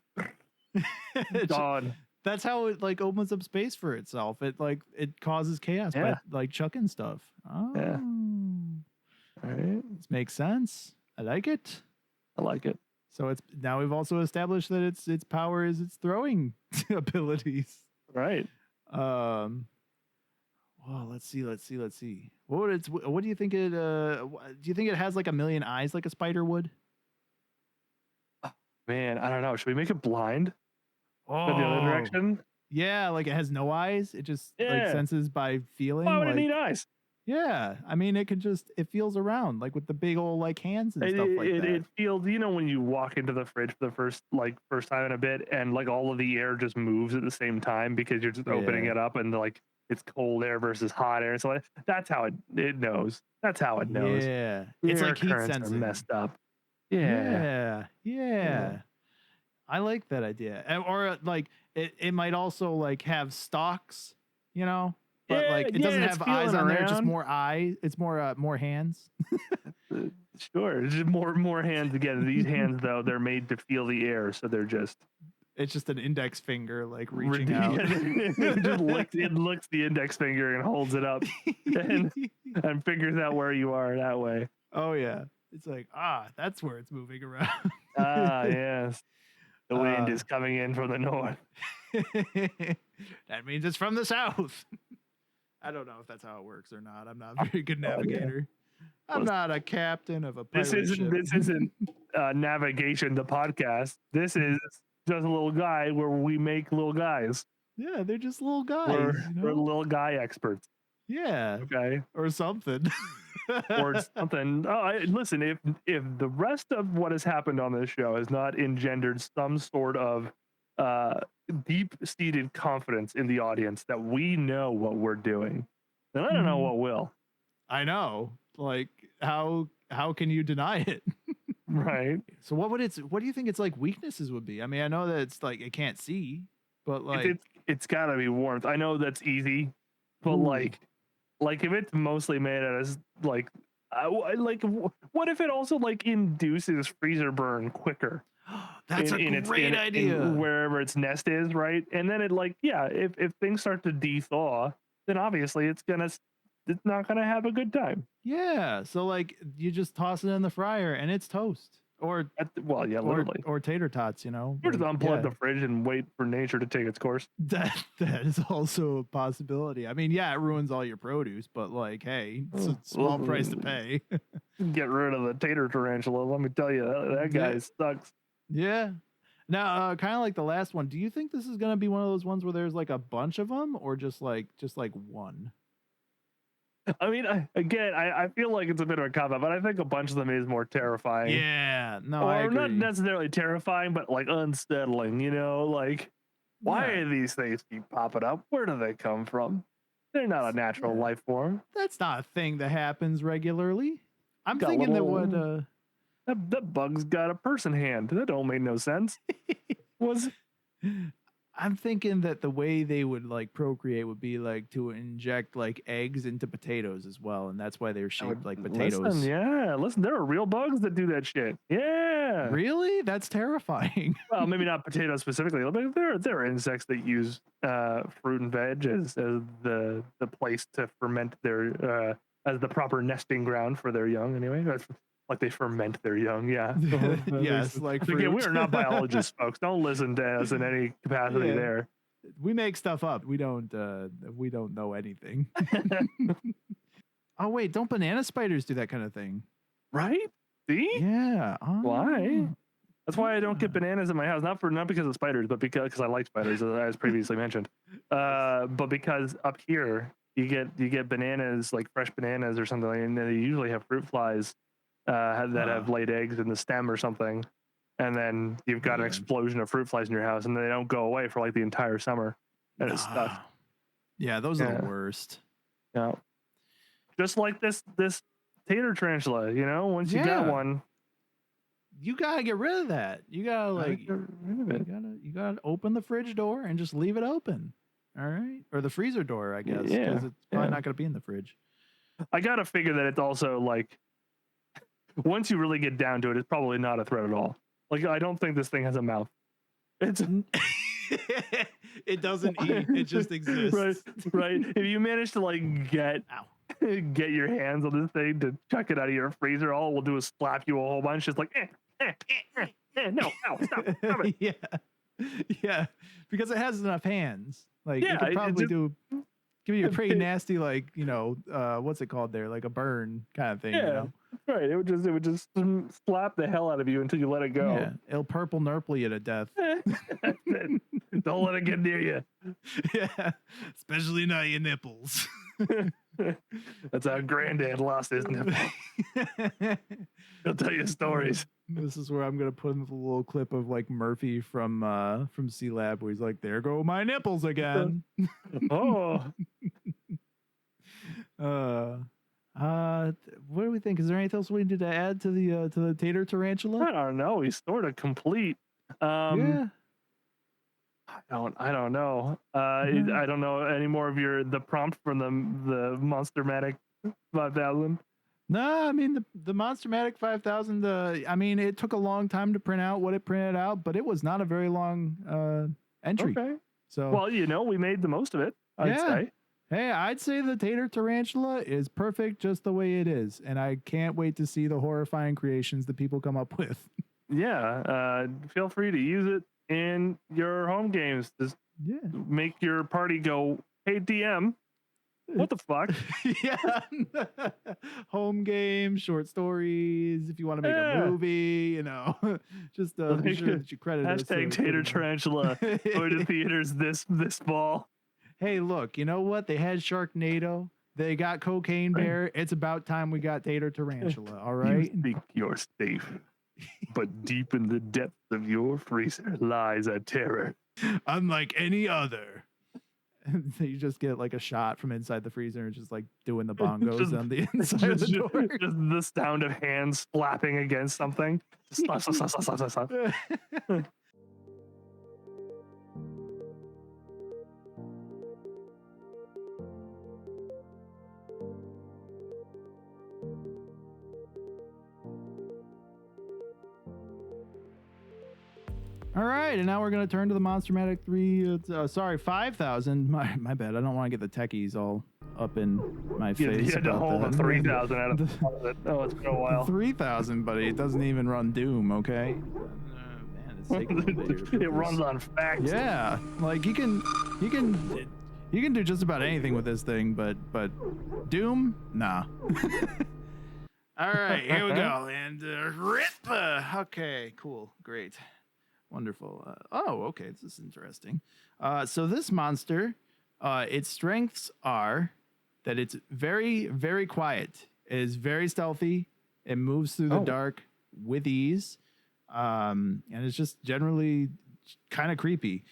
gone. That's how it like opens up space for itself. It causes chaos by like chucking stuff. Oh, yeah. All right. This makes sense. I like it. I like it. So it's now we've also established that its power is its throwing abilities. Right. Well, let's see. What do you think it? Do you think it has like a million eyes like a spider would? Man, I don't know. Should we make it blind? Go the other Oh, direction? yeah, like it has no eyes. It just like Yeah. senses by Why feeling. would it Like, need eyes? yeah, I mean, it feels around like with the big old like hands and stuff like that. It feels, you know, when you walk into the fridge for the first time in a bit, and like all of the air just moves at the same time because you're just opening Yeah, it up, and like it's cold air versus hot air. So that's how it knows. That's how it knows. yeah, The it's air like heat currents are sensing. messed up. Yeah. Yeah, Yeah. yeah. I like that idea. Or like it might also like have stalks, you know, but Yeah, like it doesn't yeah, it's have eyes feeling on there. It's just around. more eye. It's more hands. Uh, Sure, it's just more hands again. These hands though, they're made to feel the air, so they're just It's just an index finger like reaching out. it just licks the index finger and holds it up and figures out where you are that way. Oh yeah, it's like that's where it's moving around. Ah, yes. The wind uh, is coming in from the north. that means it's from the south. I don't know if that's how it works or not. I'm not a very good No idea. navigator. I'm Well, not a captain of a pirate this ship. isn't navigation, the podcast. This is just a little guy where we make little guys. Yeah, they're just little guys, We're little guy experts. Yeah, Okay. or something. Or something. Listen, if the rest of what has happened on this show has not engendered some sort of deep-seated confidence in the audience that we know what we're doing, then I don't know what will. I know. Like, how can you deny it? Right. So what do you think its like weaknesses would be? I mean, I know that it's like it can't see, but like It's got to be warmth. I know that's easy, but Ooh. like if it's mostly made out of like what if it also like induces freezer burn quicker? That's a great idea. In wherever its nest is, right? And then it like, yeah, if things start to de-thaw, then obviously it's not gonna have a good time. Yeah. So like you just toss it in the fryer and it's toast. Or Well, yeah, literally. or tater tots, you know. Or just like, unplug the fridge and wait for nature to take its course. That is also a possibility. I mean, yeah, it ruins all your produce, but like, hey, it's a small price to pay. Get rid of the tater tarantula. Let me tell you, that guy sucks. Yeah. Now, kind of like the last one. Do you think this is gonna be one of those ones where there's like a bunch of them, or just like one? I mean, I feel like it's a bit of a cop-out, but I think a bunch of them is more terrifying. Yeah. No, or I agree. not necessarily terrifying, but like unsettling. You know, like why do these things keep popping up? Where do they come from? They're not a natural life form. That's not a thing that happens regularly. I'm thinking that what that bug's got a person hand. That don't make no sense. I'm thinking that the way they would like procreate would be like to inject like eggs into potatoes as well, and that's why they're shaped like potatoes. Listen, there are real bugs that do that shit. Yeah. Really? That's terrifying. Well, maybe not potatoes specifically, but there are insects that use fruit and veg as the place to ferment their as the proper nesting ground for their young. Anyway, that's like they ferment their young. Yeah. Yes, like fruit. Again, we are not biologists, folks. Don't listen to us in any capacity there. We make stuff up. We don't know anything. Oh wait, don't banana spiders do that kind of thing? Right? See? Yeah. Why? That's why I don't get bananas in my house. Not because of spiders, but because I like spiders, as previously mentioned. But because up here you get bananas, like fresh bananas or something, and they usually have fruit flies that have laid eggs in the stem or something, and then you've got an explosion of fruit flies in your house, and they don't go away for like the entire summer, and it's stuck. Yeah, those are the worst. Yeah, just like this tater tarantula. You know, once you got one, you gotta get rid of that. You gotta like get rid of it. You gotta open the fridge door and just leave it open. All right, or the freezer door, I guess, because it's probably not gonna be in the fridge. I gotta figure that it's also like, once you really get down to it, it's probably not a threat at all. Like, I don't think this thing has a mouth. It's it doesn't eat. It just exists. Right. If you manage to like get your hands on this thing to chuck it out of your freezer, all it will do is slap you a whole bunch. It's like, no, stop it. Yeah, because it has enough hands. Like, it could probably give you a pretty nasty, like, what's it called there? Like a burn kind of thing, you know? Right. It would just slap the hell out of you until you let it go. Yeah, it'll purple nurple you to death. Don't let it get near you. Yeah, especially not your nipples. That's how Granddad lost his nipple. He'll tell you stories. This is where I'm gonna put in the little clip of like Murphy from C Lab, where he's like, "There go my nipples again." Oh. What do we think? Is there anything else we need to add to the Tater Tarantula? I don't know. He's sort of complete. Yeah. I don't know. I don't know any more of the prompt from the Monstermatic 5000. No, I mean the Monstermatic 5000. I mean, it took a long time to print out what it printed out, but it was not a very long entry. Okay. So well, we made the most of it. I'd say. Hey, I'd say the Tater Tarantula is perfect just the way it is, and I can't wait to see the horrifying creations that people come up with. Yeah. Feel free to use it in your home games. Just make your party go, "Hey DM, what the fuck?" Yeah. Home games, short stories. If you want to make a movie, just be sure that you credit us. Hashtag Tater Tarantula going to theaters this fall. Hey, look, you know what? They had Sharknado. They got Cocaine Bear. It's about time we got Tater Tarantula. All right. You think you're safe, but deep in the depths of your freezer lies a terror unlike any other. You just get like a shot from inside the freezer and just like doing the bongos on the inside of the door. Just the sound of hands slapping against something. Slap, slap, slap, slap, slap, slap. All right, and now we're going to turn to the Monstermatic 5000. My bad. I don't want to get the techies all up in my face. You had to hold the 3000 out of the closet. Oh, it's been a while. 3000, buddy. It doesn't even run Doom, okay? Man, it's taking it runs on facts. Yeah, like you can do just about anything with this thing, but Doom, nah. All right, here we go. And rip. Okay, cool, great. Wonderful. Okay, this is interesting. So this monster, its strengths are that it's very, very quiet. It is very stealthy. It moves through the dark with ease. And it's just generally kind of creepy.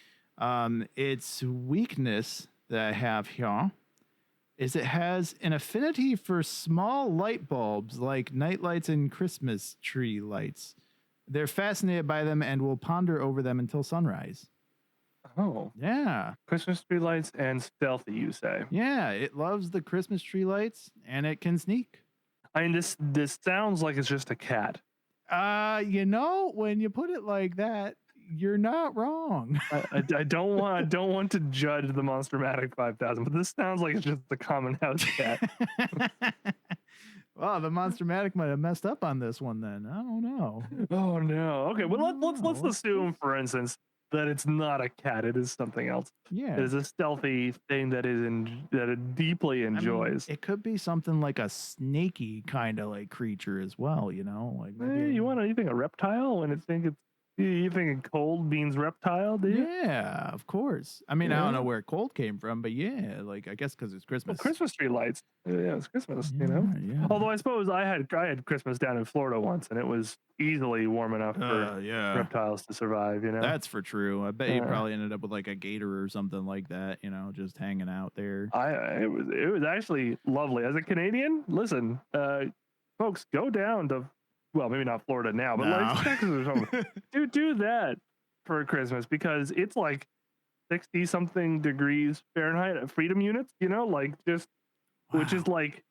Its weakness that I have here is it has an affinity for small light bulbs like night lights and Christmas tree lights. They're fascinated by them and will ponder over them until sunrise. Oh. Yeah. Christmas tree lights and stealthy, you say? Yeah, it loves the Christmas tree lights and it can sneak. I mean, this sounds like it's just a cat. When you put it like that, you're not wrong. I don't want to judge the Monstermatic 5000, but this sounds like it's just a common house cat. Well, the Monstermatic might have messed up on this one then. I don't know. Oh no. Okay, well let's assume, for instance, that it's not a cat. It is something else. Yeah, it is a stealthy thing that it deeply enjoys. I mean, it could be something like a snaky kind of like creature as well. Like maybe you think a reptile when you think cold means reptile, do you? Yeah, of course. I mean, I don't know where cold came from, but yeah, like I guess because it's Christmas. Well, Christmas tree lights. Yeah, it's Christmas, Yeah. Although I suppose I had Christmas down in Florida once, and it was easily warm enough for reptiles to survive. That's for true. I bet you probably ended up with like a gator or something like that. Just hanging out there. It was actually lovely. As a Canadian, listen, folks, go down to. Well, maybe not Florida now, but like Texas or something. Do that for Christmas because it's like 60 something degrees Fahrenheit at freedom units, which is like,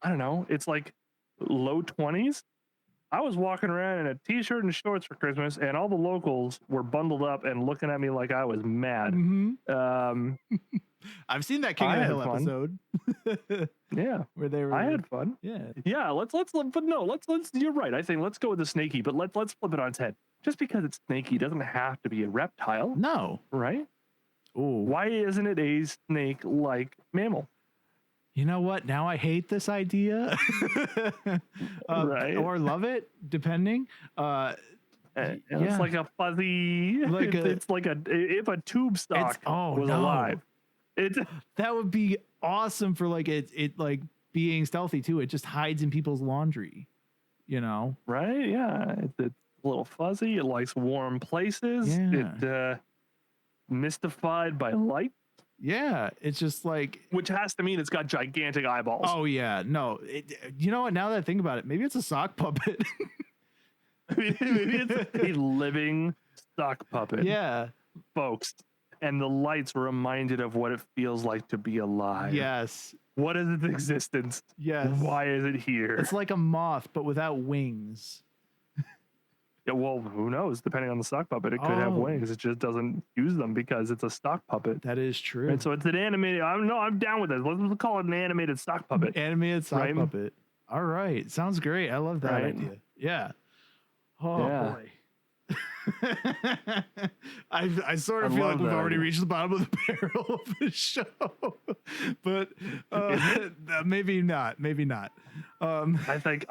I don't know, it's like low 20s. I was walking around in a t-shirt and shorts for Christmas, and all the locals were bundled up and looking at me like I was mad. Mm-hmm. I've seen that King of the Hill episode. Yeah, where they were. I had fun. Yeah. Let's. But no, let's. You're right. I think let's go with the snaky, but let's flip it on its head. Just because it's snaky doesn't have to be a reptile. No. Right? Ooh. Why isn't it a snake-like mammal? You know what? Now I hate this idea, Right. or love it, depending. And Yeah. it's like a fuzzy. Like it's like if a tube stock was no. alive. It's That would be awesome for like it like being stealthy too. It just hides in people's laundry, you know? right. Yeah, it's a little fuzzy. It likes warm places. Yeah. It mystified by light, Yeah, it's just like, which has to mean it's got gigantic eyeballs. oh yeah, no. You know what? Now that I think about it, maybe it's a sock puppet. Maybe it's a living stock puppet. Yeah. Folks. And the lights reminded of what it feels like to be alive. Yes. What is its existence? Yes. Why is it here? It's like a moth, but without wings. Yeah, well, who knows? Depending on the stock puppet, it could have Oh. wings. It just doesn't use them because it's a stock puppet. That is true. And so it's an animated. I'm down with this. Let's call it an animated stock puppet. Animated sock Right? puppet. All right. Sounds great. I love that Right? idea. Yeah. Oh Yeah. boy. I sort of I feel love like we've that already idea. reached the bottom of the barrel of the show, but maybe not. Maybe not. I think.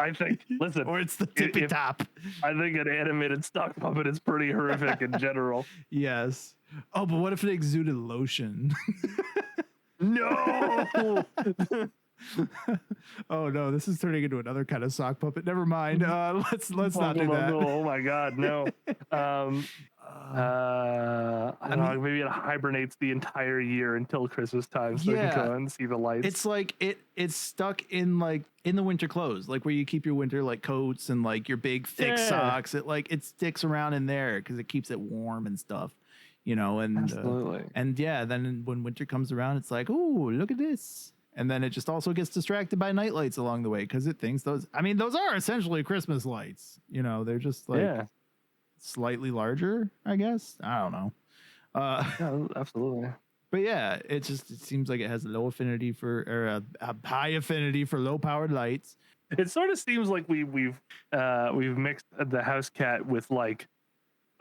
Listen, Or it's the tippy if- top. I think an animated stock puppet is pretty horrific in general. Yes. Oh, but what if it exuded lotion? No. Oh no, this is turning into another kind of sock puppet. Never mind. Let's not do that. Oh my God, no. I don't know. Maybe it hibernates the entire year until Christmas time, so you Yeah. can go and see the lights. It's like it's stuck in the winter clothes, like where you keep your winter like coats and like your big thick Yeah. socks. It sticks around in there because it keeps it warm and stuff, you know. And Absolutely. and yeah, then when winter comes around, it's like, oh, look at this. And then it just also gets distracted by night lights along the way because it thinks those are essentially Christmas lights. You know, they're just like Yeah. slightly larger, I guess. I don't know. Yeah, absolutely. But yeah, it seems like it has a low affinity for, or a high affinity for low powered lights. It sort of seems like we've mixed the house cat with like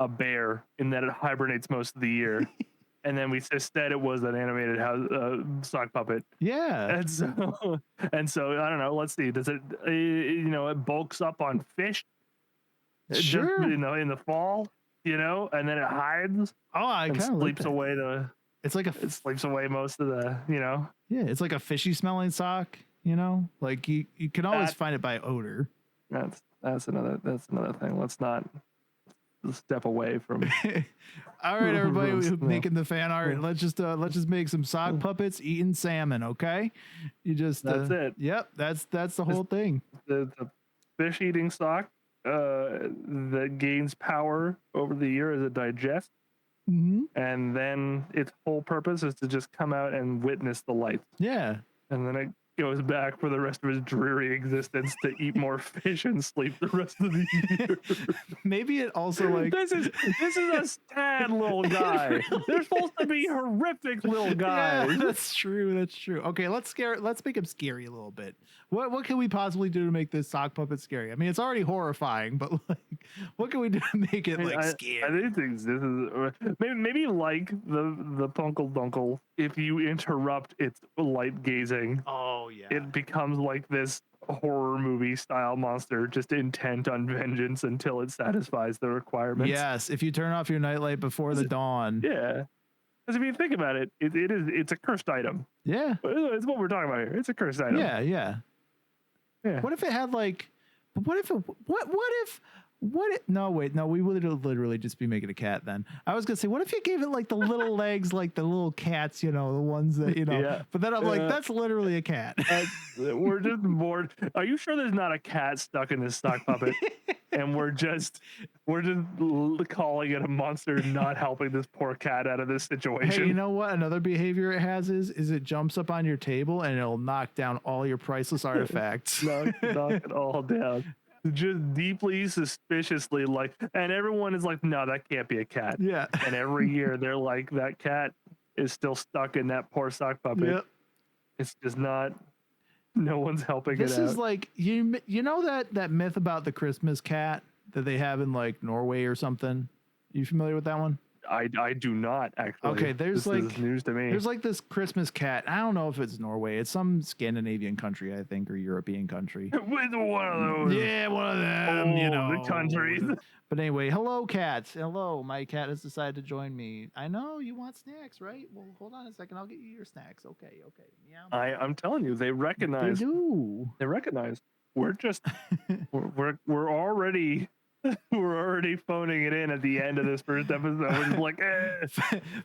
a bear in that it hibernates most of the year. And then we instead it was an animated sock puppet. Yeah. And so I don't know. Let's see. Does it it bulks up on fish? Sure. Just, in the fall, and then it hides Oh, I and kind of like sleeps that. away It's like it sleeps away most of the yeah, it's like a fishy smelling sock, you know? Like you can always That- find it by odor. That's another thing. Let's step away from All right, everybody No. making the fan art. Let's just make some sock puppets eating salmon, okay? You just That's it. Yep, that's the whole thing. the fish eating sock that gains power over the year as it digests, Mm-hmm. and then its whole purpose is to just come out and witness the light, Yeah. and then it goes back for the rest of his dreary existence to eat more fish and sleep the rest of the year. Maybe it also like This is a sad little guy. They're supposed to be horrific little guys. Yeah, that's true. That's true. Okay, let's make him scary a little bit. What can we possibly do to make this sock puppet scary? I mean, it's already horrifying, but like, what can we do to make it like scary? I think this is maybe like the Plunkeldunkel. If you interrupt its light gazing, Oh yeah. it becomes like this horror movie style monster, just intent on vengeance until it satisfies the requirements. Yes, if you turn off your nightlight before the dawn. Yeah. Because if you think about it, it's a cursed item. Yeah. It's what we're talking about here. It's a cursed item. Yeah. Yeah. Yeah. What if it had like? What if? No, wait, no. We would literally just be making a cat then. I was gonna say, what if you gave it like the little legs, like the little cats, the ones that Yeah. But then I'm like, that's literally a cat. We're just bored. Are you sure there's not a cat stuck in this stock puppet? And we're just calling it a monster, not helping this poor cat out of this situation. Hey, you know what? Another behavior it has is it jumps up on your table and it'll knock down all your priceless artifacts. knock it all down. Just deeply suspiciously, and everyone is like, no, that can't be a cat. Yeah. And every year they're like, that cat is still stuck in that poor sock puppet. Yep. It's just not. No one's helping This it is out. like you know that myth about the Christmas cat that they have in like Norway or something. You familiar with that one? I do not actually. Okay, this is news to me. There's like this Christmas cat. I don't know if it's Norway. It's some Scandinavian country, I think, or European country. With one of those. Yeah, one of them. You know, the countries. But anyway, hello, cats. Hello, my cat has decided to join me. I know you want snacks, right? Well, hold on a second. I'll get you your snacks. Okay. Meow. I'm telling you, they recognize. They do. They recognize. We're just we're already phoning it in at the end of this first episode. We're just like,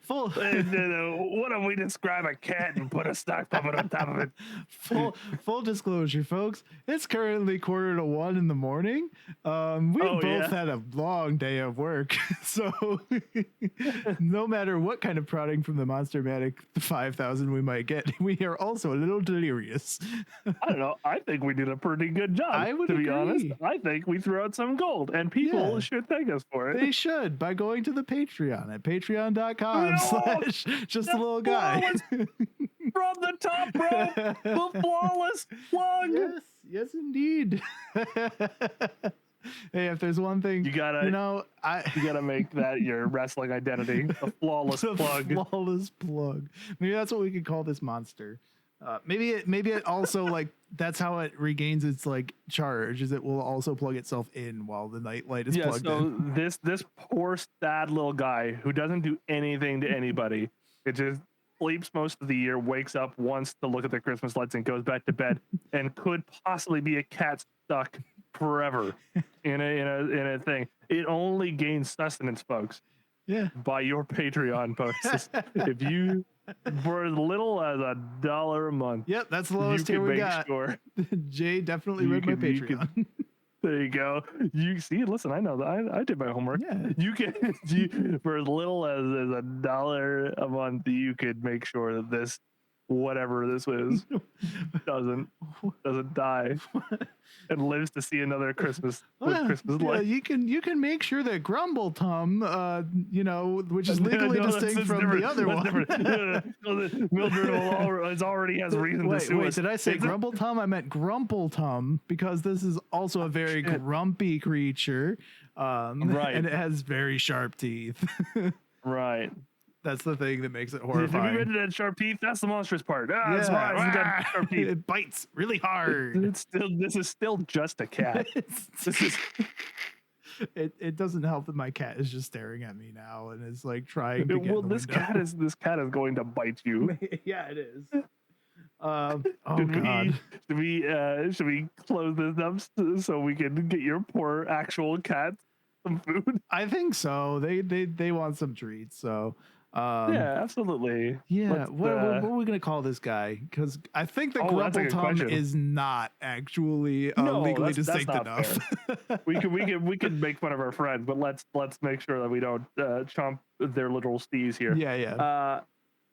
full. What if we describe a cat and put a stock puppet on top of it? Full disclosure, folks. It's currently 1:45 in the morning. We both had a long day of work, so no matter what kind of product from the Monstermatic 5000 we might get, we are also a little delirious. I don't know. I think we did a pretty good job. I would to be agree. honest. I think we threw out some gold, and people should thank us for it. They should by going to the Patreon at patreon.com/justalittle-guy. From the top rope, the flawless plug. Yes, indeed. Hey, if there's one thing you gotta make that your wrestling identity, the flawless plug. Flawless plug. Maybe that's what we could call this monster. Maybe it also like that's how it regains its like charge, is it will also plug itself in while the nightlight is plugged in. This poor sad little guy who doesn't do anything to anybody. It just sleeps most of the year, wakes up once to look at the Christmas lights and goes back to bed, and could possibly be a cat stuck forever in a thing. It only gains sustenance, folks. Yeah. By your Patreon posts. If you, for as little as $1 a month. Yep, that's the lowest tier we got. Sure Jay definitely read my Patreon. There you go. You see, listen, I know that I did my homework. Yeah. You can for as little as $1 a month, you could make sure that this, whatever this is, doesn't die and lives to see another Christmas with Christmas light. You can make sure that Grumble Tum, which is legally distinct from the other one. Mildred already has reason to sue us. Did I say Grumble Tum? I meant Grumple Tum, because this is also a very grumpy creature, right? And it has very sharp teeth. Right. That's the thing that makes it horrifying. Have you read it at sharp teeth? That's the monstrous part. That's right. It's got sharp teeth. It bites really hard. This is still just a cat. It doesn't help that my cat is just staring at me now and is like trying to get in the this cat is going to bite you. Yeah, it is. God. Should we close this up so we can get your poor actual cat some food? I think so. They want some treats, so yeah, absolutely. Yeah, what are we gonna call this guy? Because I think the Grumble Tum is not actually legally distinct enough. we could make fun of our friend, but let's make sure that we don't chomp their literal stees here. Yeah.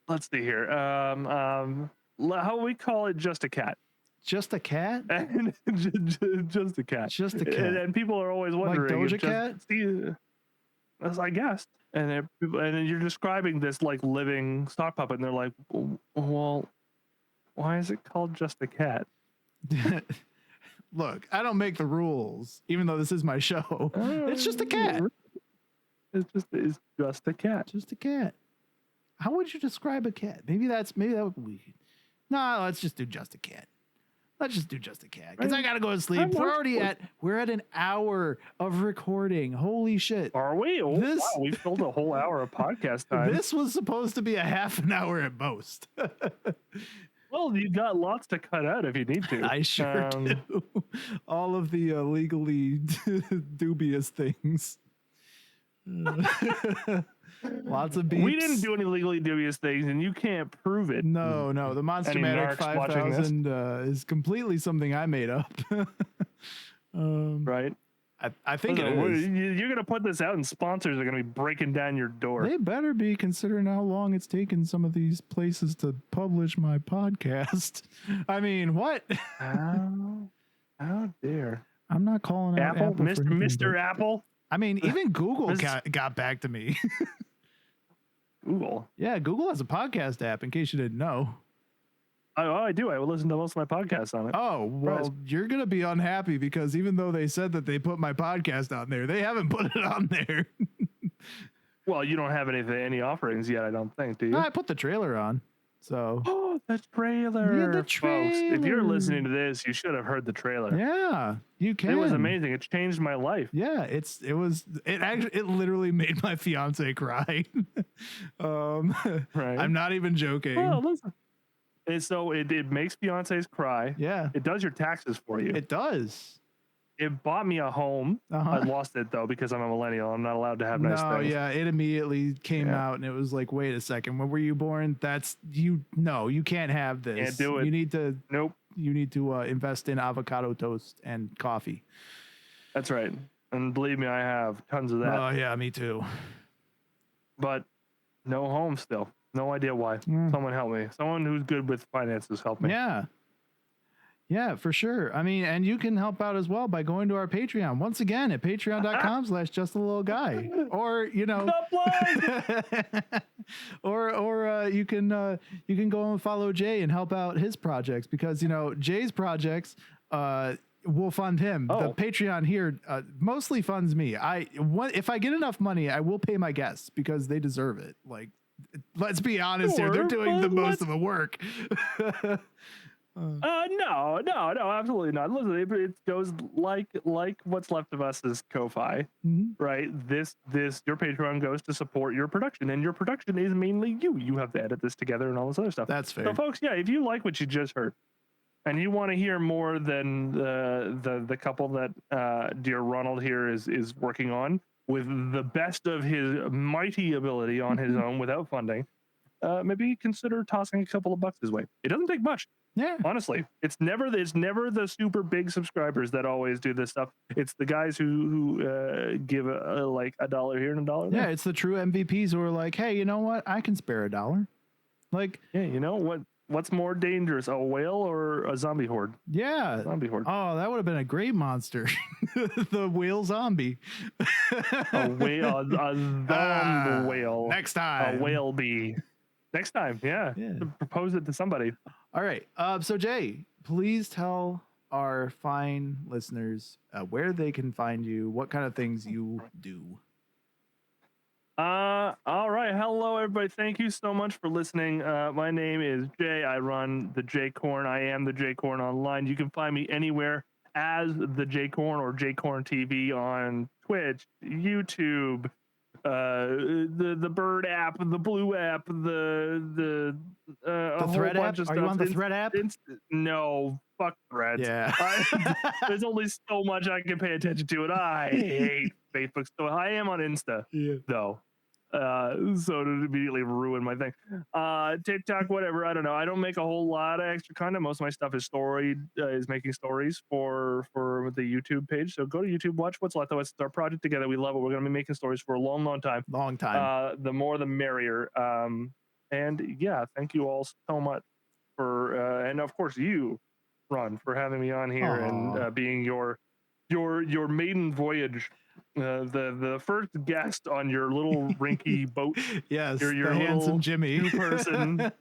Let's see here. How we call it? Just a cat. Just a cat? Just a cat. Just a cat. And people are always wondering. Like Doja Cat? As I guessed. And then you're describing this like living sock puppet, and they're like, well, why is it called Just a Cat? Look, I don't make the rules, even though this is my show. It's just a cat. It's just a cat. Just a cat. How would you describe a cat? Maybe that would be. No, let's just do just a cat. Let's just do just a cat, because I gotta go to sleep. We're at an hour of recording. Holy shit! Are we? Oh, wow, we filled a whole hour of podcast time. This was supposed to be a half an hour at most. Well, you got lots to cut out if you need to. I sure do. All of the legally dubious things. Lots of beeps. We didn't do any legally dubious things, and you can't prove it. No, the Monstermatic 5000 is completely something I made up. Right? I think it is. You're going to put this out, and sponsors are going to be breaking down your door. They better be, considering how long it's taken some of these places to publish my podcast. I mean, what? How dare. I'm not calling out Apple, for anything, Mr. Apple. I mean, even Google got back to me. Google? Yeah, Google has a podcast app, in case you didn't know. I do. I will listen to most of my podcasts on it. Oh, well, you're going to be unhappy, because even though they said that they put my podcast on there, they haven't put it on there. Well, you don't have any offerings yet, I don't think, do you? I put the trailer on. So. Oh, the trailer. Yeah, the Folks, if you're trailer. listening to this, you should have heard the trailer. Yeah, you can. It was amazing. It changed my life. Yeah, it literally made my fiance cry. Right. I'm not even joking. Oh, listen. And so it makes fiancés cry. Yeah, It does your taxes for you. it does. It bought me a home. I lost it though because I'm a millennial. I'm not allowed to have nice things. Yeah, it immediately came out and it was like, wait a second, when were you born? That's you. No, you can't have this. Can't do it. You need to. Nope. You need to invest in avocado toast and coffee. That's right. And believe me, I have tons of that. Oh yeah, me too. But no home still. No idea why. Someone help me. Someone who's good with finances help me. Yeah. Yeah, for sure. I mean, and you can help out as well by going to our Patreon. Once again, at patreon.com/justalittleguy. Or, you know, or you can go and follow Jay and help out his projects because, you know, Jay's projects will fund him. The Patreon here mostly funds me. If I get enough money, I will pay my guests because they deserve it. Like, let's be honest here. They're doing the most of the work. No, absolutely not. Listen, it goes like what's left of us is Ko-Fi, right? This your Patreon goes to support your production, and your production is mainly you. You have to edit this together and all this other stuff. That's fair. So, folks, yeah, if you like what you just heard, and you want to hear more than the couple that dear Ronald here is working on with the best of his mighty ability on his own without funding, maybe consider tossing a couple of bucks his way. It doesn't take much. Yeah, honestly, it's never the super big subscribers that always do this stuff. It's the guys who give like $1 here and $1 there. Yeah, it's the true MVPs who are like, hey, you know what? I can spare $1. Like, yeah, you know what's more dangerous, a whale or a zombie horde? Yeah, zombie horde. Oh, that would have been a great monster. The whale zombie. A whale, a zombie whale. Next time, a whale bee. Next time, yeah. Propose it to somebody. All right. So Jay, please tell our fine listeners where they can find you, what kind of things you do. All right. Hello, everybody. Thank you so much for listening. My name is Jay. I run the Jaycorn. I am the Jaycorn online. You can find me anywhere as the Jaycorn or Jaycorn TV on Twitch, YouTube, the Bird app, the Blue app, the Thread app. Are you on the Thread app? No, fuck Threads. Yeah. There's only so much I can pay attention to, and I hate Facebook. So I am on Insta, though. So it immediately ruined my thing. TikTok, whatever. I don't know. I don't make a whole lot of extra content. Most of my stuff is making stories for the YouTube page. So go to YouTube, watch what's left of us. It's our project together. We love it. We're going to be making stories for a long, long time. Long time. The more, the merrier. And yeah, thank you all so much for, and of course you, Ron, for having me on here and being your maiden voyage. The first guest on your little rinky boat. Yes, your the handsome Jimmy. Two-person,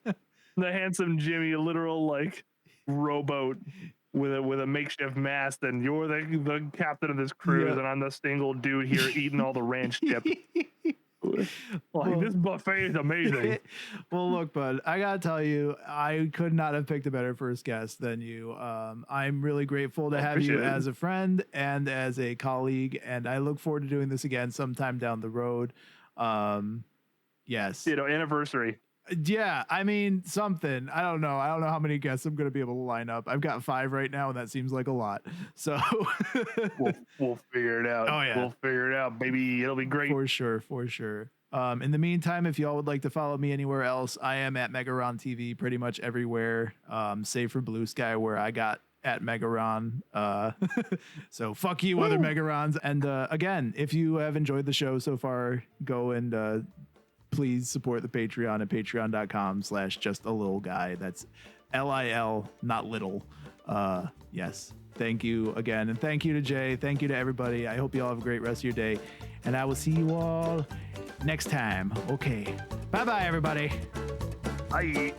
the handsome Jimmy, a literal like rowboat with a makeshift mast, and you're the captain of this cruise, and I'm the single dude here eating all the ranch dip. This buffet is amazing. Well, look, bud, I gotta tell you, I could not have picked a better first guest than you. I'm really grateful to have you as a friend and as a colleague, and I look forward to doing this again sometime down the road. Yes, anniversary. Yeah, I mean, something. I don't know how many guests I'm going to be able to line up. I've got 5 right now, and that seems like a lot. So we'll figure it out. Oh, yeah. We'll figure it out, baby. It'll be great. For sure. In the meantime, if y'all would like to follow me anywhere else, I am at Megaron TV pretty much everywhere, save for Blue Sky, where I got at Megaron. So fuck you, other Megarons. And again, if you have enjoyed the show so far, go and please support the Patreon at patreon.com/justalitleguy. That's LIL, not little. Yes. Thank you again. And thank you to Jay. Thank you to everybody. I hope you all have a great rest of your day. And I will see you all next time. Okay. Bye-bye, everybody. Bye.